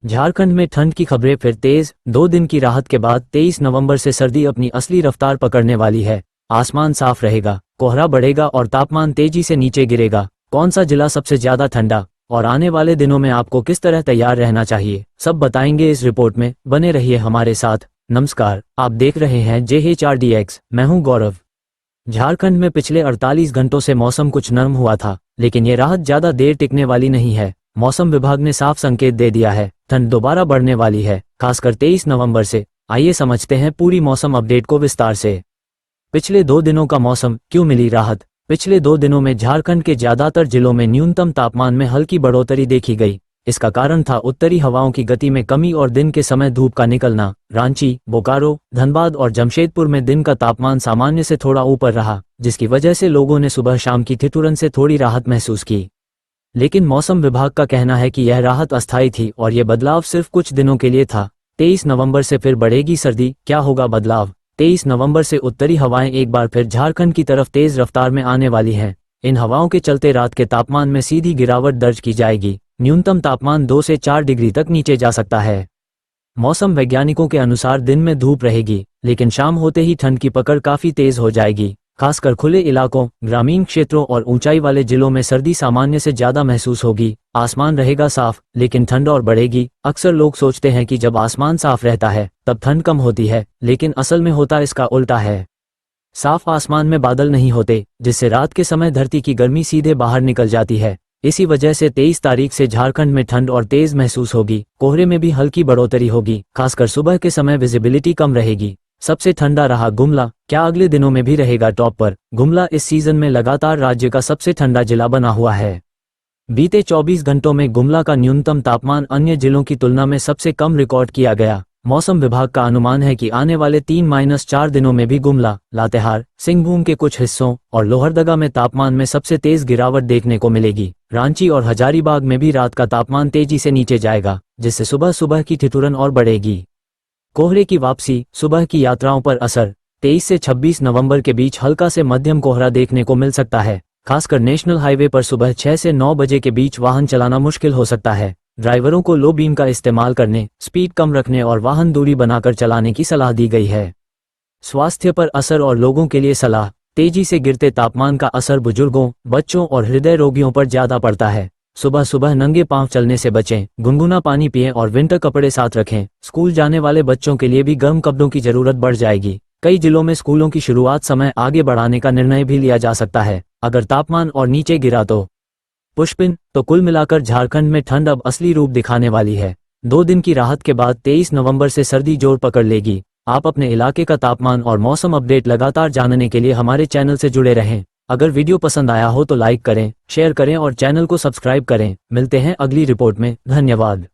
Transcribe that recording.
झारखंड में ठंड की खबरें फिर तेज। 2 दिन की राहत के बाद 23 नवंबर से सर्दी अपनी असली रफ्तार पकड़ने वाली है। आसमान साफ रहेगा, कोहरा बढ़ेगा और तापमान तेजी से नीचे गिरेगा। कौन सा जिला सबसे ज्यादा ठंडा और आने वाले दिनों में आपको किस तरह तैयार रहना चाहिए, सब बताएंगे इस रिपोर्ट में। बने रहिए हमारे साथ। नमस्कार, आप देख रहे हैं JHRDX। मैं हूं गौरव। झारखंड में पिछले 48 घंटों से मौसम कुछ नरम हुआ था, लेकिन ये राहत ज्यादा देर टिकने वाली नहीं है। मौसम विभाग ने साफ संकेत दे दिया है, ठंड दोबारा बढ़ने वाली है, खासकर 23 नवंबर से। आइए समझते हैं पूरी मौसम अपडेट को विस्तार से। पिछले 2 दिनों का मौसम, क्यों मिली राहत। पिछले 2 दिनों में झारखंड के ज्यादातर जिलों में न्यूनतम तापमान में हल्की बढ़ोतरी देखी गई। इसका कारण था उत्तरी हवाओं की गति में कमी और दिन के समय धूप का निकलना। रांची, बोकारो, धनबाद और जमशेदपुर में दिन का तापमान सामान्य से थोड़ा ऊपर रहा, जिसकी वजह से लोगों ने सुबह शाम की ठिठुरन से थोड़ी राहत महसूस की। लेकिन मौसम विभाग का कहना है कि यह राहत अस्थायी थी और यह बदलाव सिर्फ कुछ दिनों के लिए था। 23 नवंबर से फिर बढ़ेगी सर्दी। क्या होगा बदलाव। 23 नवंबर से उत्तरी हवाएं एक बार फिर झारखंड की तरफ तेज रफ्तार में आने वाली हैं। इन हवाओं के चलते रात के तापमान में सीधी गिरावट दर्ज की जाएगी। न्यूनतम तापमान 2 से 4 डिग्री तक नीचे जा सकता है। मौसम वैज्ञानिकों के अनुसार दिन में धूप रहेगी, लेकिन शाम होते ही ठंड की पकड़ काफी तेज हो जाएगी। खासकर खुले इलाकों, ग्रामीण क्षेत्रों और ऊंचाई वाले जिलों में सर्दी सामान्य से ज्यादा महसूस होगी। आसमान रहेगा साफ, लेकिन ठंड और बढ़ेगी। अक्सर लोग सोचते हैं कि जब आसमान साफ रहता है तब ठंड कम होती है, लेकिन असल में होता इसका उल्टा है। साफ आसमान में बादल नहीं होते, जिससे रात के समय धरती की गर्मी सीधे बाहर निकल जाती है। इसी वजह से 23 तारीख से झारखंड में ठंड और तेज महसूस होगी। कोहरे में भी हल्की बढ़ोतरी होगी, खासकर सुबह के समय विजिबिलिटी कम रहेगी। सबसे ठंडा रहा गुमला। क्या अगले दिनों में भी रहेगा टॉप पर। गुमला इस सीजन में लगातार राज्य का सबसे ठंडा जिला बना हुआ है। बीते 24 घंटों में गुमला का न्यूनतम तापमान अन्य जिलों की तुलना में सबसे कम रिकॉर्ड किया गया। मौसम विभाग का अनुमान है कि आने वाले 3-4 दिनों में भी गुमला, लातेहार, सिंहभूम के कुछ हिस्सों और लोहरदगा में तापमान में सबसे तेज गिरावट देखने को मिलेगी। रांची और हजारीबाग में भी रात का तापमान तेजी से नीचे जाएगा, जिससे सुबह सुबह की ठिठुरन और बढ़ेगी। कोहरे की वापसी, सुबह की यात्राओं पर असर। 23 से 26 नवंबर के बीच हल्का से मध्यम कोहरा देखने को मिल सकता है। खासकर नेशनल हाईवे पर सुबह 6 से 9 बजे के बीच वाहन चलाना मुश्किल हो सकता है। ड्राइवरों को लो बीम का इस्तेमाल करने, स्पीड कम रखने और वाहन दूरी बनाकर चलाने की सलाह दी गई है। स्वास्थ्य पर असर और लोगों के लिए सलाह। तेजी से गिरते तापमान का असर बुजुर्गों, बच्चों और हृदय रोगियों पर ज्यादा पड़ता है। सुबह सुबह नंगे पांव चलने से बचें, गुनगुना पानी पिएं और विंटर कपड़े साथ रखें। स्कूल जाने वाले बच्चों के लिए भी गर्म कपड़ों की जरूरत बढ़ जाएगी। कई जिलों में स्कूलों की शुरुआत समय आगे बढ़ाने का निर्णय भी लिया जा सकता है, अगर तापमान और नीचे गिरा तो। पुष्पिन, तो कुल मिलाकर झारखंड में ठंड अब असली रूप दिखाने वाली है। 2 दिन की राहत के बाद 23 नवंबर से सर्दी जोर पकड़ लेगी। आप अपने इलाके का तापमान और मौसम अपडेट लगातार जानने के लिए हमारे चैनल से जुड़े रहें। अगर वीडियो पसंद आया हो तो लाइक करें, शेयर करें और चैनल को सब्सक्राइब करें। मिलते हैं अगली रिपोर्ट में। धन्यवाद।